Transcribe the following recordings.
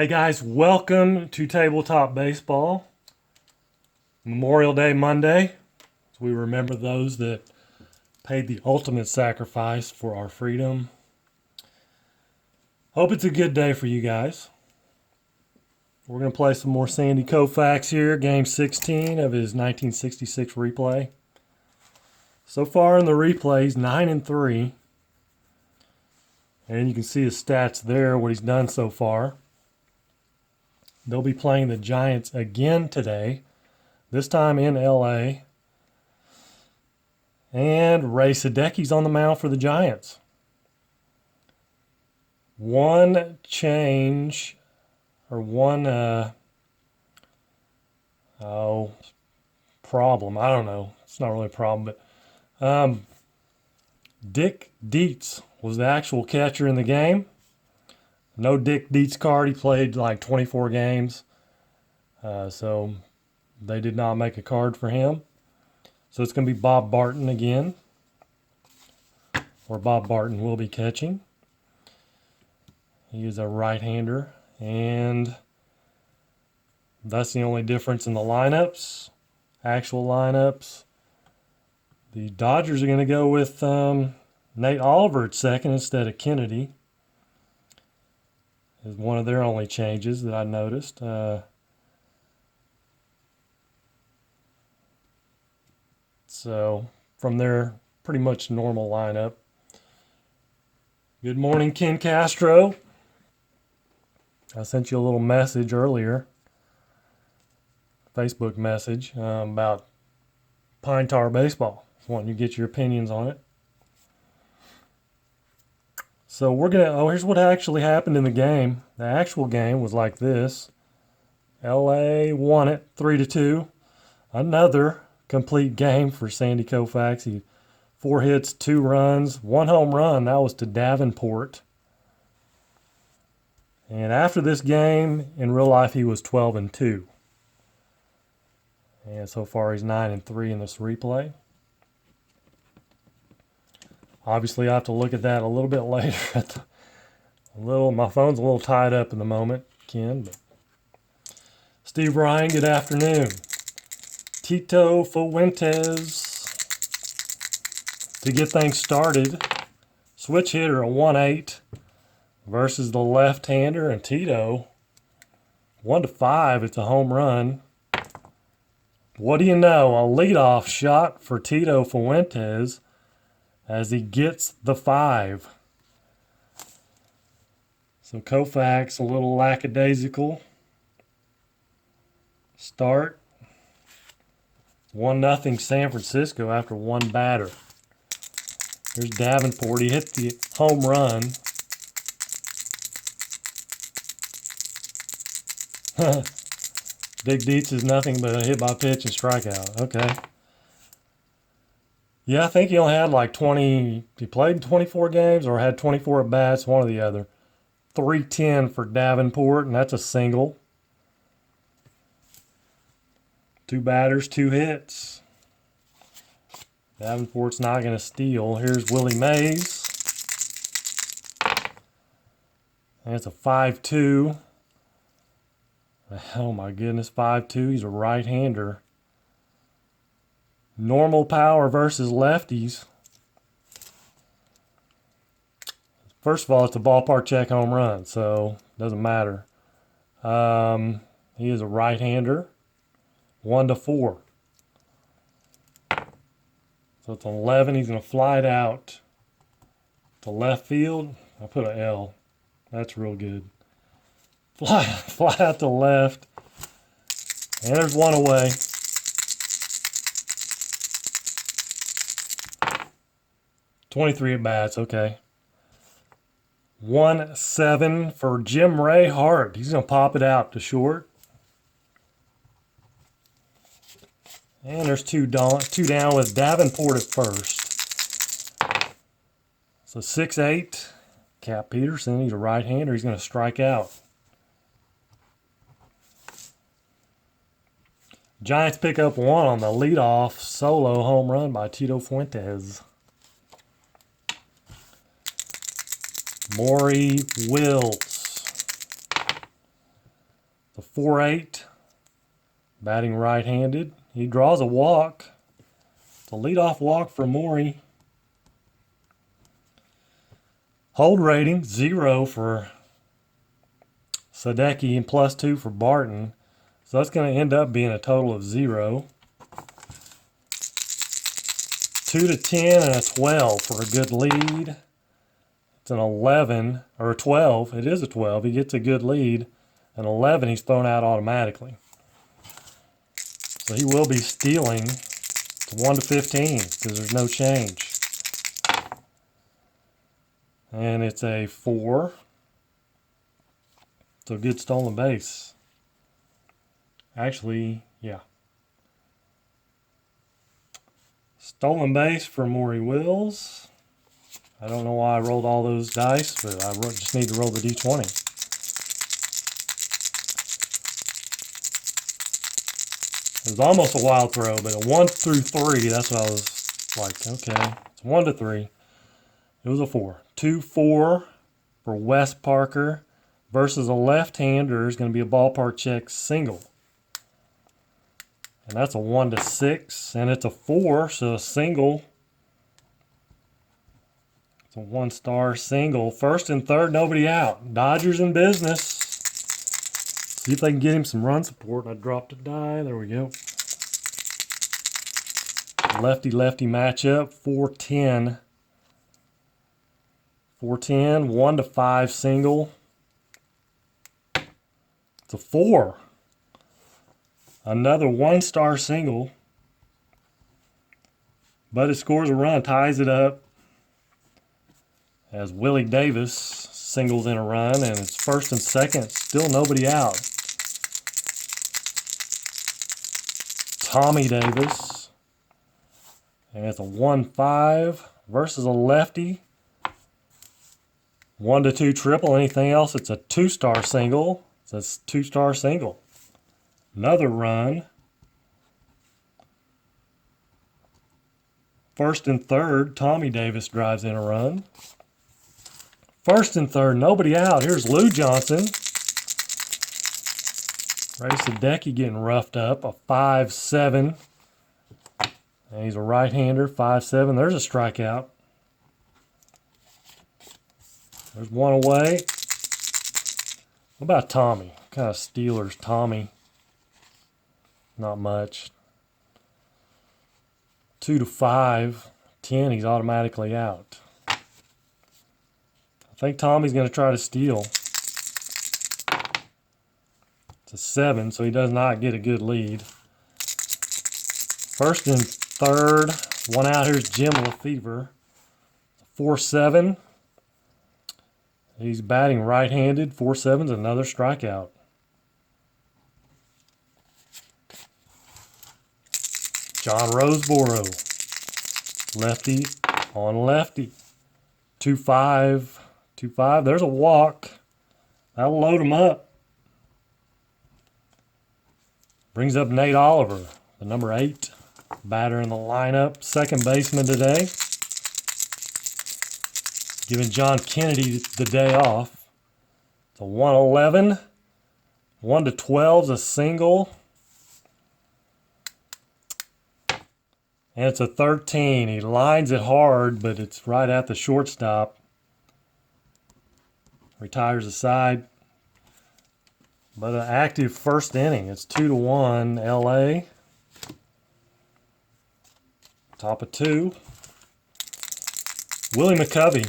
Hey guys, welcome to Tabletop Baseball. Memorial Day Monday, as we remember those that paid the ultimate sacrifice for our freedom. Hope it's a good day for you guys. We're going to play some more Sandy Koufax here, game 16 of his 1966 replay. So far in the replay, he's 9-3. And you can see his stats there, what he's done so far. They'll be playing the Giants again today, this time in LA. And Ray Sadecki's on the mound for the Giants. One change, or one problem. I don't know. It's not really a problem, but Dick Dietz was the actual catcher in the game. No Dick Dietz card. He played like 24 games. So they did not make a card for him. So it's going to be Bob Barton again. Or Bob Barton will be catching. He is a right-hander. And that's the only difference in the lineups. Actual lineups. The Dodgers are going to go with Nate Oliver at second instead of Kennedy. Is one of their only changes that I noticed. So from their pretty much normal lineup. Good morning, Ken Castro. I sent you a little message earlier, Facebook message, about Pine Tar Baseball. Just wanting you to get your opinions on it. So here's what actually happened in the game. The actual game was like this. LA won it 3-2. Another complete game for Sandy Koufax. He 4 hits, 2 runs, 1 home run. That was to Davenport. And after this game, in real life, he was 12-2. And so far, he's 9-3 in this replay. Obviously, I have to look at that a little bit later. My phone's a little tied up in the moment, Ken. But Steve Ryan, good afternoon. Tito Fuentes. To get things started, switch hitter, a 1-8 versus the left-hander, and Tito, 1-5. It's a home run. What do you know? A leadoff shot for Tito Fuentes as he gets the 5. So Koufax, a little lackadaisical start. 1-0 San Francisco after 1 batter. There's Davenport. He hit the home run. Dick Dietz is nothing but a hit by pitch and strikeout. Okay. Yeah, I think he only had like 20. He played in 24 games or had 24 at bats, one or the other. 310 for Davenport, and that's a single. 2 batters, 2 hits. Davenport's not going to steal. Here's Willie Mays. And it's a 5-2. Oh my goodness, 5-2. He's a right-hander. Normal power versus lefties. First of all, it's a ballpark check home run, so it doesn't matter. He is a right-hander. 1-4. So it's 11. He's going to fly it out to left field. I put an L. That's real good. Fly out to left. And there's 1 away. .23 at bats. Okay. 1-7 for Jim Ray Hart. He's going to pop it out to short. And there's 2 down with Davenport at first. So 6-8. Cap Peterson, he's a right-hander. He's going to strike out. Giants pick up 1 on the leadoff solo home run by Tito Fuentes. Maury Wills. The 4-8, batting right-handed. He draws a walk. It's a leadoff walk for Maury. Hold rating, 0 for Sadecki and +2 for Barton. So that's going to end up being a total of 0. 2 to 10 and a 12 for a good lead. It's an 11, or a 12. It is a 12. He gets a good lead. An 11, he's thrown out automatically. So he will be stealing. It's 1 to 15 because there's no change. And it's a 4. So good stolen base. Actually, yeah. Stolen base for Maury Wills. I don't know why I rolled all those dice, but I just need to roll the D20. It was almost a wild throw, but a 1 through 3, that's what I was like, okay. It's 1 to 3. It was a 4. 2-4 for Wes Parker versus a left-hander is going to be a ballpark check single. And that's a 1 to 6, and it's a 4, so a single. It's a 1-star single. First and third, nobody out. Dodgers in business. See if they can get him some run support. I dropped a die. There we go. Lefty-lefty matchup. 4-10. 4-10. 1 to 5 single. It's a 4. Another 1-star single. But it scores a run, ties it up. As Willie Davis singles in a run, and it's first and second, still nobody out. Tommy Davis. And it's a 1-5 versus a lefty. 1 to 2 triple. Anything else, it's a 2-star single. It's a 2-star single. Another run. First and third, Tommy Davis drives in a run. First and third, nobody out. Here's Lou Johnson. Ray Sadecki getting roughed up. A 5-7. And he's a right-hander. 5-7. There's a strikeout. There's one away. What about Tommy? What kind of Steelers, Tommy? Not much. 2 to 5. 10, he's automatically out. I think Tommy's going to try to steal. It's a 7, so he does not get a good lead. First and third. One out. Here's Jim Lefevre. 4-7. He's batting right-handed. 4-7's another strikeout. John Roseboro. Lefty on lefty. 2-5. 2-5. There's a walk. That'll load him up. Brings up Nate Oliver, the number 8 batter in the lineup. Second baseman today. Giving John Kennedy the day off. It's a 1-11. 1 to 12's a single. And it's a 13. He lines it hard, but it's right at the shortstop. Retires aside. But an active first inning. It's 2-1 LA. Top of 2. Willie McCovey.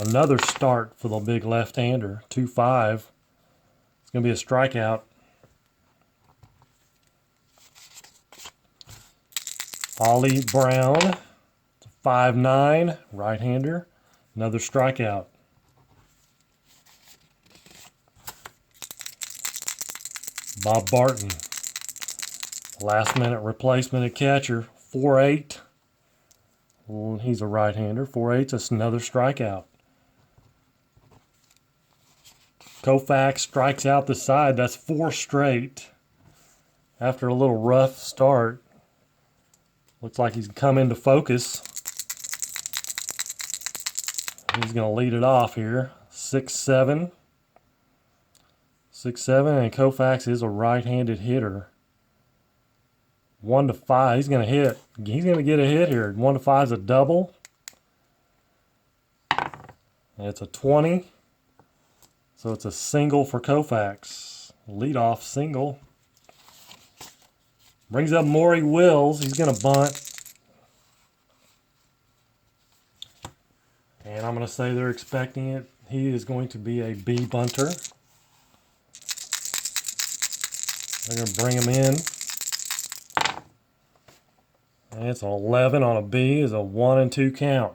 Another start for the big left-hander. 2-5. It's going to be a strikeout. Ollie Brown. 5-9. Right-hander. Another strikeout. Bob Barton. Last-minute replacement at catcher. 4-8. He's a right-hander. 4-8. That's another strikeout. Koufax strikes out the side. That's 4 straight. After a little rough start. Looks like he's come into focus. He's going to lead it off here. 6-7. 6-7, and Koufax is a right-handed hitter. 1-5. He's going to hit. He's going to get a hit here. 1-5 is a double. It's a 20. So it's a single for Koufax. Leadoff single. Brings up Maury Wills. He's going to bunt. And I'm going to say they're expecting it. He is going to be a B bunter. They're going to bring him in. And it's an 11 on a B. Is a 1 and 2 count.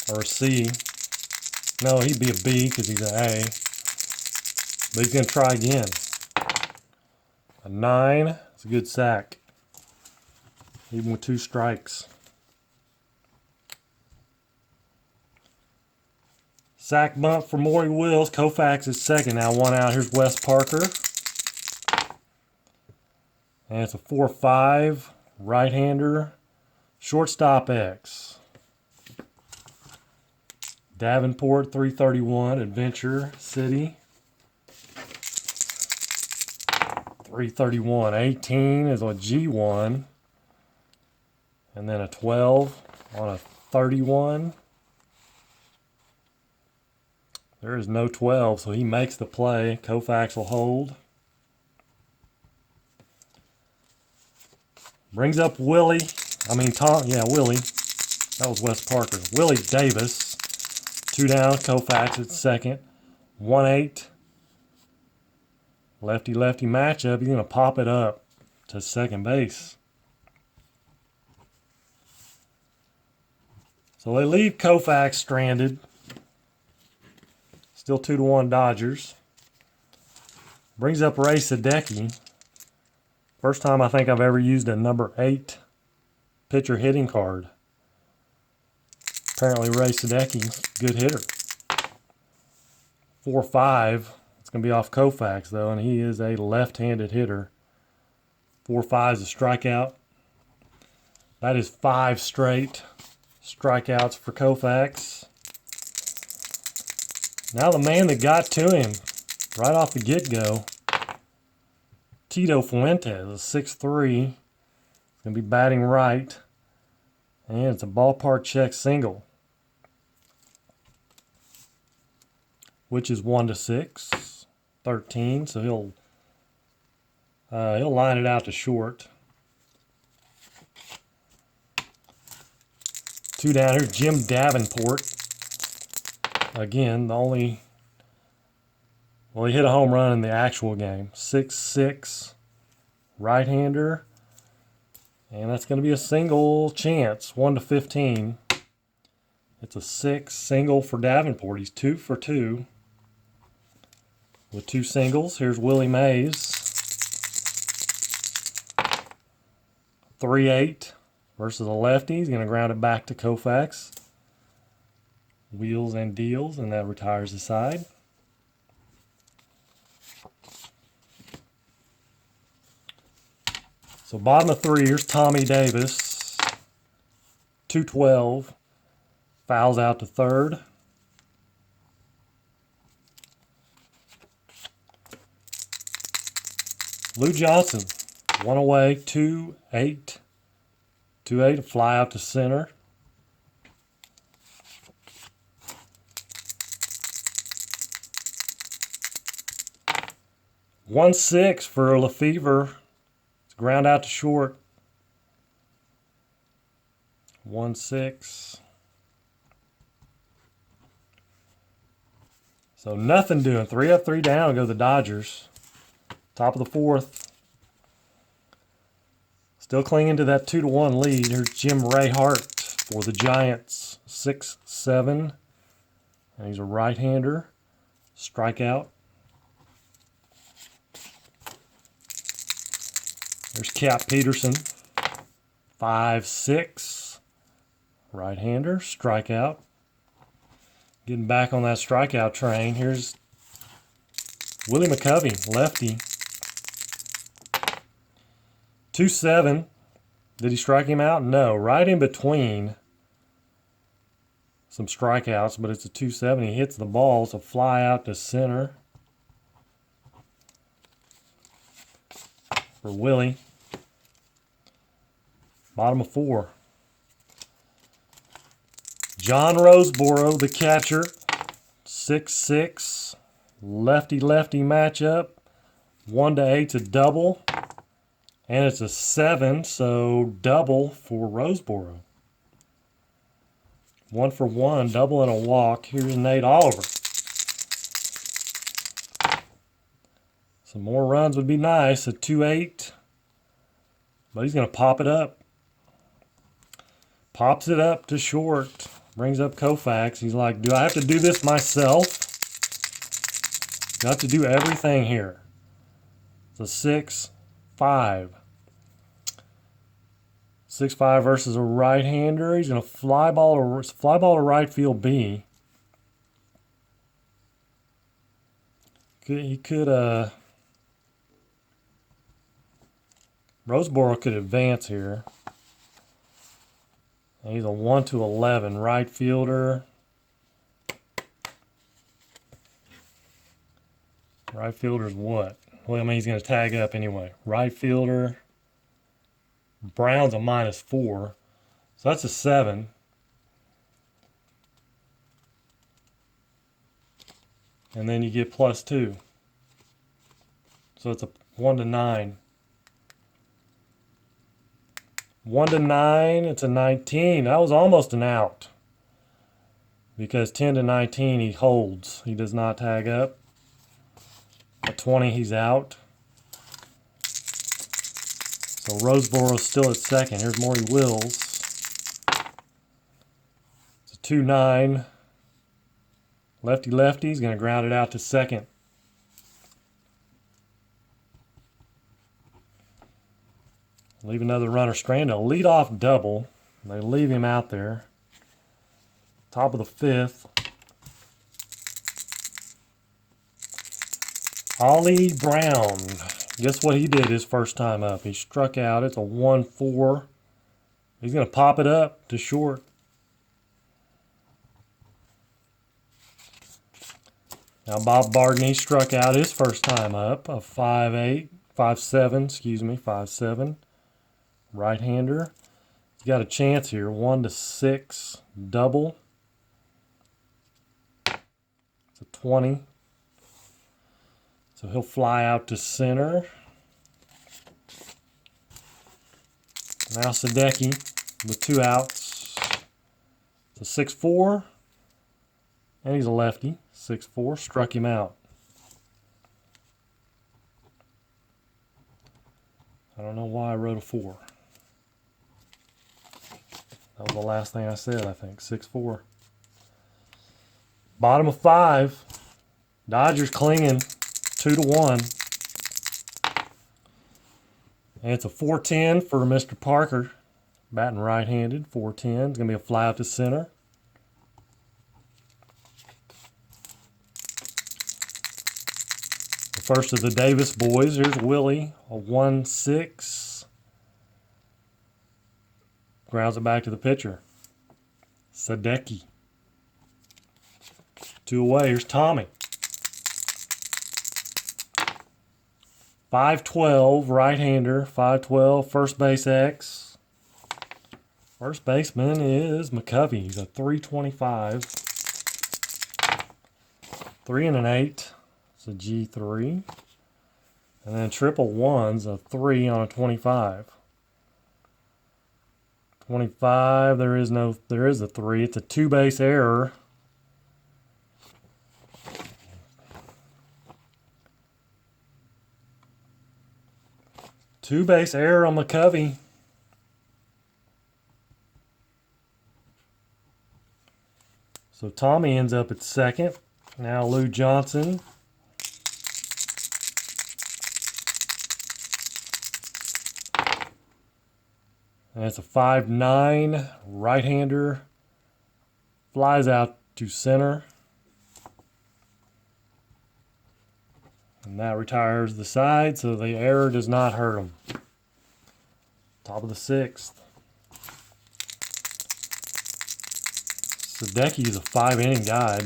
Or a C. No, he'd be a B because he's an A. But he's going to try again. A 9. It's a good sack. Even with 2 strikes. Sack bunt for Maury Wills. Koufax is second. Now 1 out. Here's Wes Parker. And it's a 4-5. Right-hander. Shortstop X. Davenport, 331, Adventure City. 331, 18 is a G1. And then a 12 on a 31. There is no 12, so he makes the play. Koufax will hold. Brings up Willie. Willie. That was Wes Parker. Willie Davis. 2 down, Koufax at second. 1-8. Lefty-lefty matchup. He's going to pop it up to second base. So they leave Koufax stranded. Still 2-1 Dodgers. Brings up Ray Sadecki. First time I think I've ever used a number 8 pitcher hitting card. Apparently Ray Sadecki, good hitter. 4-5. It's going to be off Koufax, though, and he is a left-handed hitter. 4-5 is a strikeout. That is 5 straight strikeouts for Koufax. Now the man that got to him right off the get-go, Tito Fuentes, a 6'3". He's going to be batting right. And it's a ballpark check single, which is 1-6, 13. So he'll line it out to short. 2 down. Here's Jim Davenport. Again, he hit a home run in the actual game. 6'6", right-hander. And that's going to be a single chance, 1-15. It's a 6 single for Davenport. He's 2 for 2 with 2 singles. Here's Willie Mays. 3-8 versus a lefty. He's going to ground it back to Koufax. Wheels and deals, and that retires the side. So bottom of 3, here's Tommy Davis. 2-12. Fouls out to third. Lou Johnson, 1 away, 2-8. 2-8, fly out to center. One 6 for Lefevre. Ground out to short. 1-6. So nothing doing. 3 up, 3 down. Go the Dodgers. Top of the 4th. Still clinging to that 2-1 lead. Here's Jim Ray Hart for the Giants. 6'7". And he's a right-hander. Strikeout. There's Cap Peterson, 5'6", right-hander, strikeout. Getting back on that strikeout train. Here's Willie McCovey, lefty. 2-7. Did he strike him out? No, right in between. some strikeouts, but it's a 270. He hits the ball, so fly out to center for Willie. Bottom of 4. John Roseboro, the catcher. 6'6", lefty-lefty matchup. 1-8's a double. And it's a 7, so double for Roseboro. 1 for 1, double and a walk. Here's Nate Oliver. Some more runs would be nice. A 2-8. But he's going to pop it up. Pops it up to short. Brings up Koufax. He's like, do I have to do this myself? Do I have to do everything here? It's a 6-5. 6-5 versus a right-hander. He's going to fly ball to right field B. Roseboro could advance here. And he's a 1-11 right fielder. Right fielder's what? Well, I mean, he's going to tag up anyway. Right fielder. Brown's a -4. So that's a 7. And then you get +2. So it's a 1-9. 1-9, it's a 19. That was almost an out. Because 10-19 he holds. He does not tag up. A 20 he's out. So Roseboro's still at second. Here's Maury Wills. It's a 2-9. Lefty-lefty. He's going to ground it out to second. Leave another runner stranded. A leadoff double. They leave him out there. Top of the 5th. Ollie Brown. Guess what he did his first time up? He struck out. It's a 1-4. He's going to pop it up to short. Now Bob Barden, he struck out his first time up. A 5-7, 5-7. Right-hander. He's got a chance here. 1-6 double. It's a 20. So he'll fly out to center. Now Sadecki with 2 outs. It's a 6-4. And he's a lefty. 6-4. Struck him out. I don't know why I wrote a 4. That was the last thing I said, I think. 6-4. Bottom of 5. Dodgers clinging. 2-1. And it's a 4-10 for Mr. Parker. Batting right-handed. 4-10. It's going to be a fly out to center. The first of the Davis boys. Here's Willie. A 1-6. Grounds it back to the pitcher. Sadecki. 2 away. Here's Tommy. 5-12, right-hander, 5-12, first base X. First baseman is McCovey. He's a 325. 3 and an 8. It's a G3. And then triple one's a 3 on a 25. 25, there is a 3. It's a 2-base error. Two-base error on McCovey. So Tommy ends up at second. Now Lou Johnson. And it's a 5-9 right-hander. Flies out to center. And that retires the side, so the error does not hurt him. Top of the 6th. Sadecki is a 5-inning guy.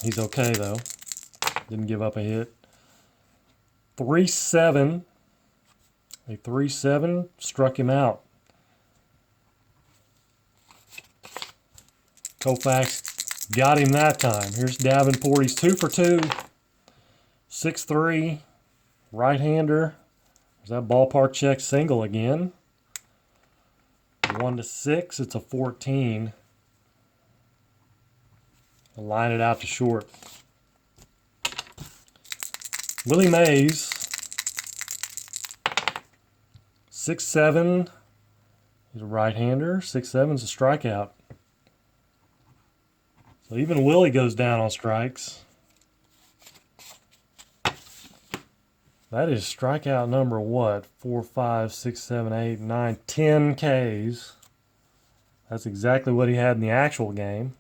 He's okay though. Didn't give up a hit. 3-7. A 3-7 struck him out. Koufax got him that time. Here's Davenport. He's 2 for 2. 6-3. Right-hander. There's that ballpark check single again. 1-6. It's a 14. I'll line it out to short. Willie Mays. 6-7. He's a right-hander. 6-7 is a strikeout. So even Willie goes down on strikes. That is strikeout number what? 4, 5, 6, 7, 8, 9, 10 Ks. That's exactly what he had in the actual game.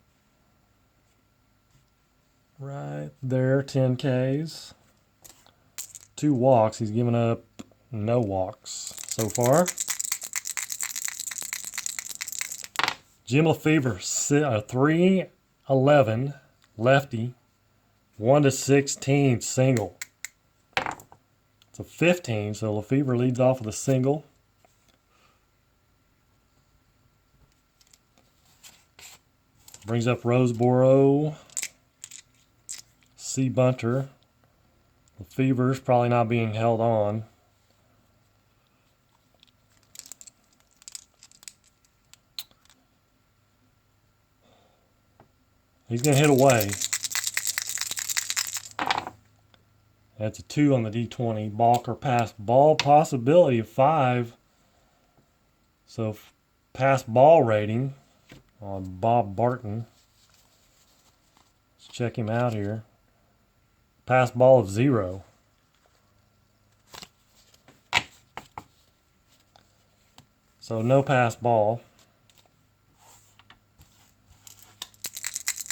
Right there, 10 Ks. 2 walks. He's given up no walks so far. Jim Lefevre, 3-11, lefty. 1-16, single. It's a 15, so Lefevre leads off with a single. Brings up Roseboro. C. Bunter. Lefevre's probably not being held on. He's going to hit away. That's a 2 on the D20. Balk or pass ball, possibility of 5. So pass ball rating on Bob Barton. Let's check him out here. Pass ball of 0. So no pass ball.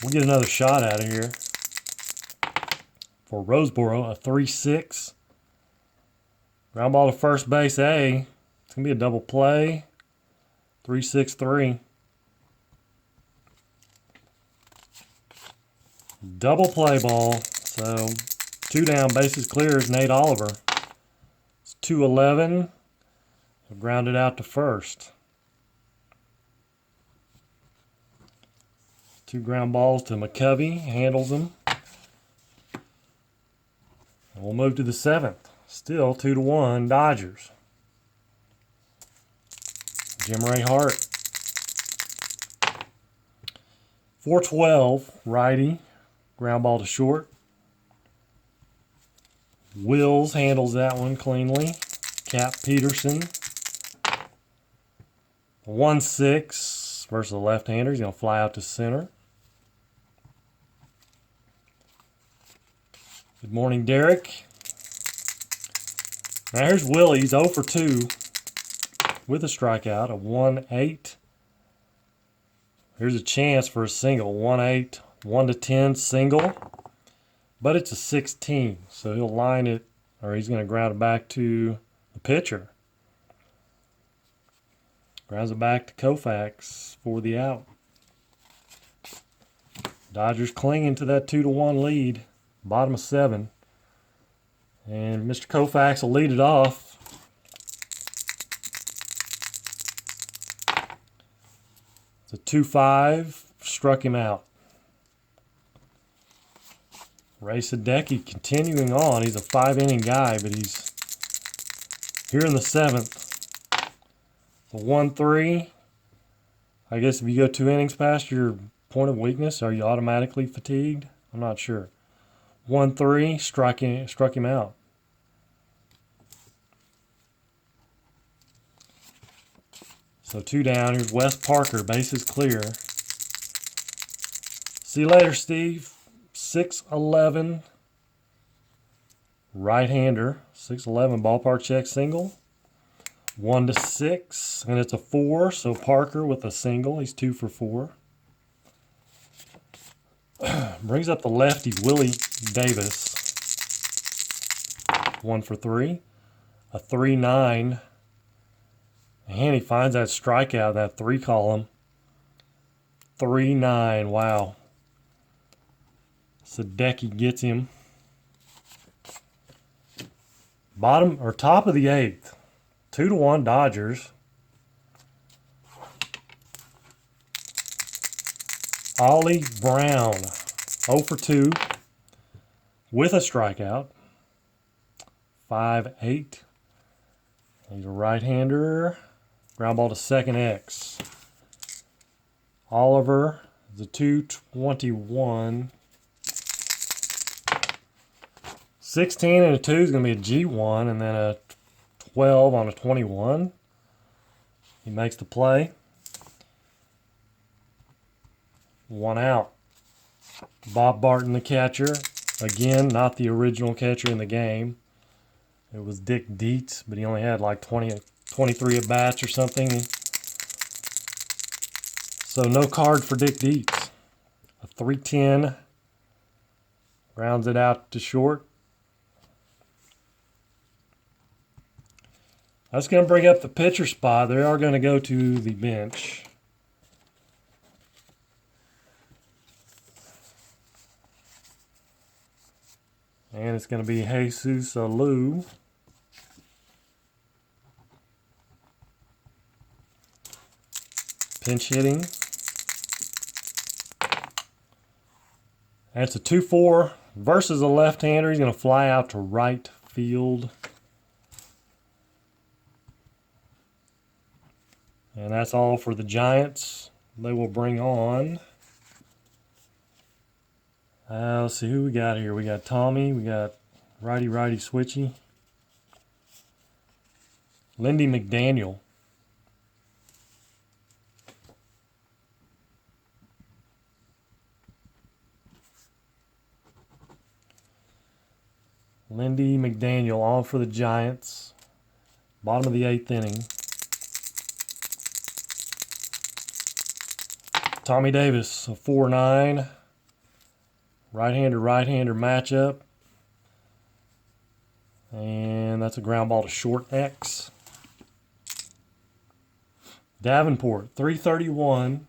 We'll get another shot out of here. For Roseboro, a 3-6. Ground ball to first base A. It's going to be a double play. 3-6-3. Double play ball. So 2 down, bases clear is Nate Oliver. It's 2-11. Grounded out to first. 2 ground balls to McCovey. Handles them. We'll move to the 7th. Still 2-1 Dodgers. Jim Ray Hart. 4-12 righty. Ground ball to short. Wills handles that one cleanly. Cap Peterson. 1-6 versus the left-hander. He's going to fly out to center. Good morning, Derek. Now here's Willie. He's 0 for 2 with a strikeout, a 1-8. Here's a chance for a single, 1-8, 1-10 single, but it's a 16, so he'll line it, or he's going to ground it back to the pitcher. Grounds it back to Koufax for the out. Dodgers clinging to that 2-1 lead. Bottom of 7. And Mr. Koufax will lead it off. It's a 2-5. Struck him out. Ray Sadecki continuing on. He's a 5-inning guy, but he's here in the 7th. A 1-3. I guess if you go 2 innings past your point of weakness, are you automatically fatigued? I'm not sure. 1-3, struck him out. So 2 down. Here's Wes Parker, bases clear. See you later, Steve. 6-11. Right-hander. 6-11 ballpark check single. 1-6, and it's a 4. So Parker with a single. He's 2 for 4. Brings up the lefty, Willie Davis. 1 for 3. A 3-9. And he finds that strikeout, that 3 column. 3-9. Wow. Sadecki gets him. Bottom or top of the 8th. 2-1 Dodgers. Ollie Brown. 0 for 2 with a strikeout. 5-8. He's a right-hander. Ground ball to second X. Oliver is a 221. 16 and a 2 is going to be a G1, and then a 12 on a 21. He makes the play. 1 out. Bob Barton, the catcher. Again, not the original catcher in the game. It was Dick Dietz, but he only had like 23 at-bats or something. So no card for Dick Dietz. A 310. Rounds it out to short. That's going to bring up the pitcher spot. They are going to go to the bench. And it's going to be Jesus Alou. Pinch hitting. That's a 2-4 versus a left-hander. He's going to fly out to right field. And that's all for the Giants. They will bring on... let's see who we got here. We got Tommy. We got righty-righty switchy. Lindy McDaniel. Lindy McDaniel on for the Giants. Bottom of the 8th inning. Tommy Davis, a 4-9. Right-hander matchup. And that's a ground ball to short X. Davenport, 331.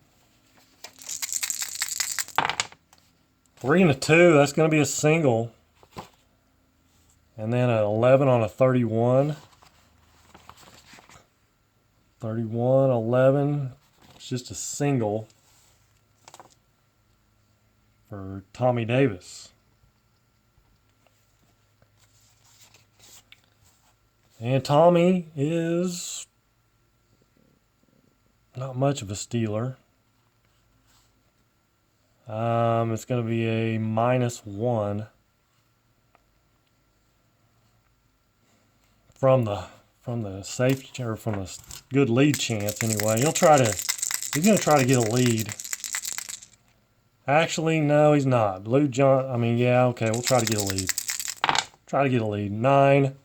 3 and a 2, that's going to be a single. And then an 11 on a 31. 31, 11. It's just a single for Tommy Davis. And Tommy is not much of a stealer. It's going to be a -1 from the safe, or from the good lead chance anyway. He's going to try to get a lead. Actually, no, he's not. Yeah, okay, we'll try to get a lead. Try to get a lead. 9.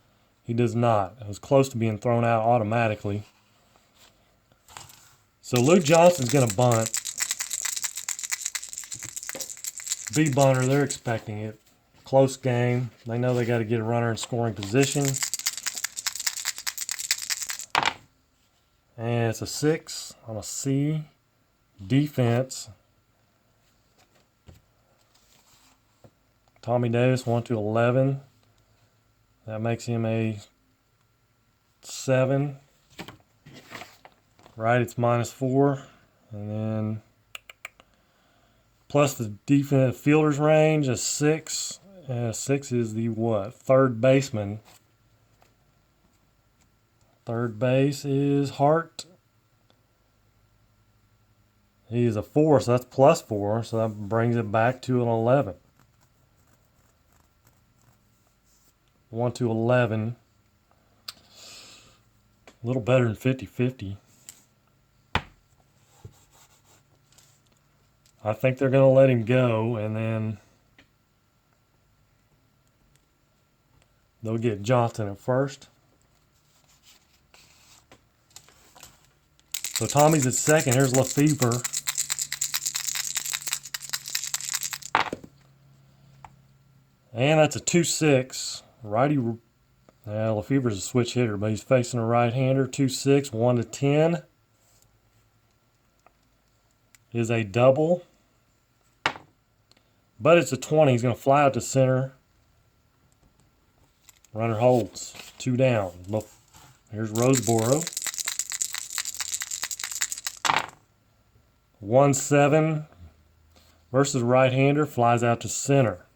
He does not. It was close to being thrown out automatically. So Lou Johnson's going to bunt. B bunter, they're expecting it. Close game. They know they got to get a runner in scoring position. And it's a 6 on a C. Defense. Tommy Davis, 1-11. That makes him a 7. Right, it's -4. And then plus the defense fielder's range, a 6. 6 is the what? Third baseman. Third base is Hart. He is a 4, so that's +4. So that brings it back to an 11. 1-11. A little better than 50-50. I think they're going to let him go, and then they'll get Johnson at first. So Tommy's at second. Here's Lefevre. And that's a 2-6. Righty. Lefevre's a switch hitter, but he's facing a right-hander. 2-6, 1-10. is a double, but it's a 20. He's going to fly out to center. Runner holds. 2 down. Look, here's Roseboro. 1-7 versus right-hander. Flies out to center.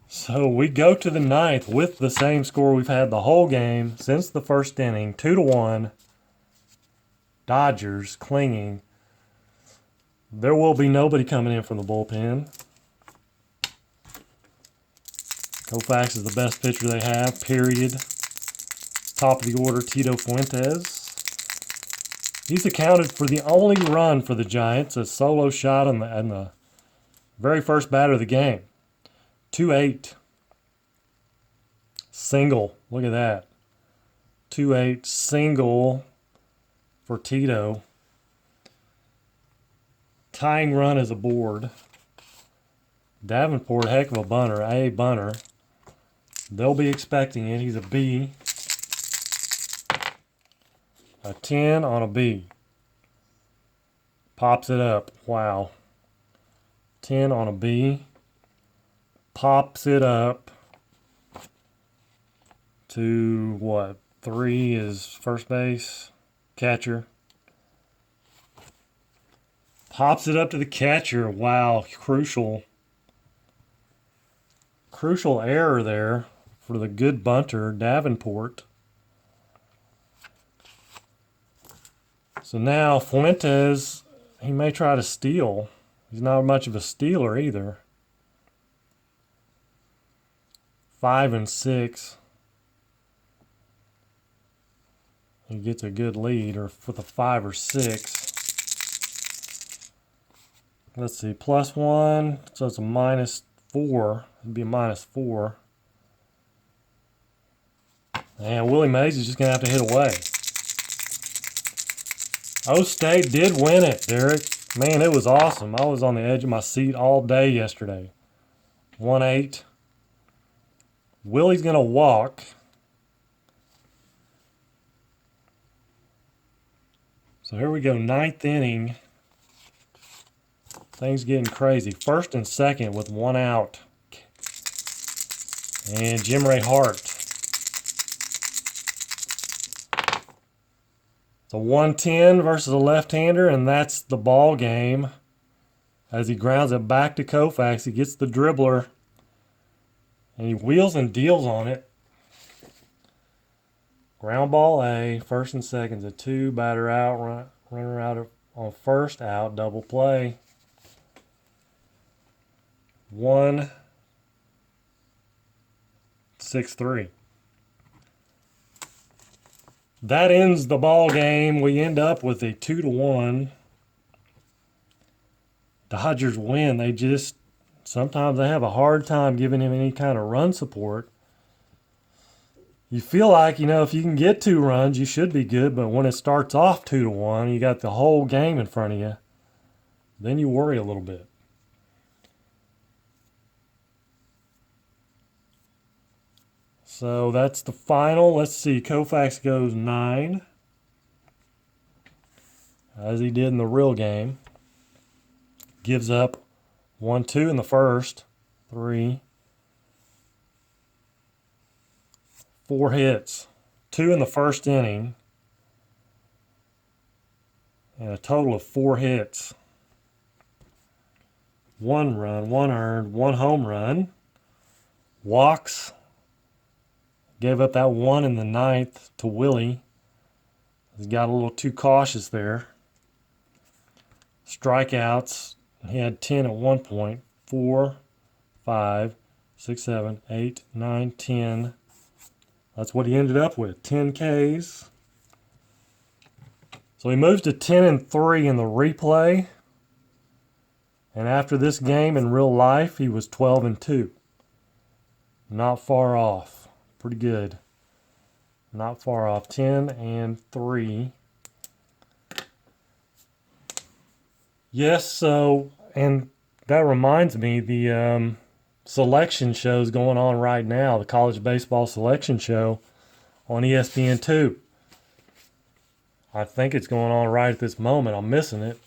So we go to the 9th with the same score we've had the whole game since the first inning. 2-1. Dodgers clinging. There will be nobody coming in from the bullpen. Koufax is the best pitcher they have, period. Top of the order, Tito Fuentes. He's accounted for the only run for the Giants, a solo shot on the very first batter of the game. 2-8. Single. Look at that. 2-8 single for Tito. Tying run is aboard. Davenport, heck of a bunter. A bunter. They'll be expecting it. He's a B. A 10 on a B. Pops it up. Wow. 10 on a B. Pops it up to what? 3 is first base. Catcher. Pops it up to the catcher. Wow. Crucial error there for the good bunter, Davenport. So now Fuentes, he may try to steal. He's not much of a stealer either. 5-6. He gets a good lead, or with a 5 or 6. Let's see, +1, so it's a -4. It'd be a -4. And Willie Mays is just going to have to hit away. O-State did win it, Derek. Man, it was awesome. I was on the edge of my seat all day yesterday. 1-8. Willie's going to walk. So here we go, 9th inning. Things getting crazy. First and second with 1 out. And Jim Ray Hart. It's a 1-10 versus a left-hander, and that's the ball game. As he grounds it back to Koufax, he gets the dribbler, and he wheels and deals on it. Ground ball A, first and second's a 2, batter out, runner out on first, out, double play. 1-6-3. That ends the ball game. We end up with a 2-1. Dodgers win. Sometimes they have a hard time giving him any kind of run support. You feel like, if you can get 2 runs, you should be good. But when it starts off 2-1, you got the whole game in front of you. Then you worry a little bit. So that's the final. Let's see. Koufax goes 9, as he did in the real game. Gives up 1-2 in the first. 3. 4 hits. 2 in the first inning. And a total of 4 hits. 1 run, 1 earned, 1 home run. Walks. Gave up that 1 in the 9th to Willie. He got a little too cautious there. Strikeouts. He had 10 at one point. 4, 5, 6, 7, 8, 9, 10. That's what he ended up with. 10 Ks. So he moves to 10-3 in the replay. And after this game in real life, he was 12-2. Not far off. Pretty good. Not far off. 10-3. Yes, so, and that reminds me, the selection show's going on right now, the college baseball selection show on ESPN2. I think it's going on right at this moment. I'm missing it.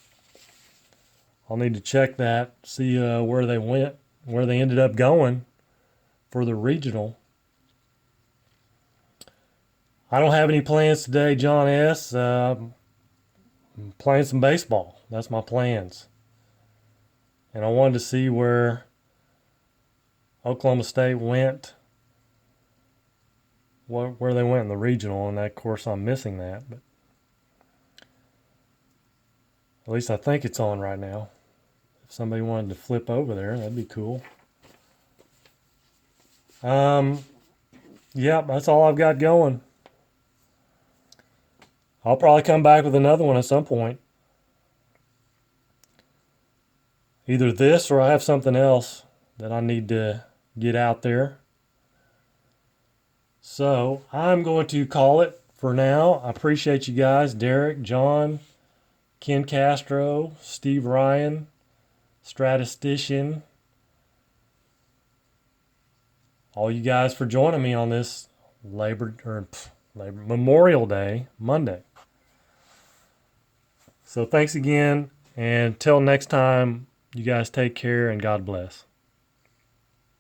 I'll need to check that, see where they went, where they ended up going for the regional. I don't have any plans today, John S. Playing some baseball. That's my plans. And I wanted to see where Oklahoma State went, where they went in the regional, and of course I'm missing that. But at least I think it's on right now. If somebody wanted to flip over there, that'd be cool. Yeah, that's all I've got going. I'll probably come back with another one at some point. Either this or I have something else that I need to get out there. So I'm going to call it for now. I appreciate you guys, Derek, John, Ken Castro, Steve Ryan, Statistician, all you guys for joining me on this Memorial Day Monday. So thanks again, and until next time, you guys take care and God bless.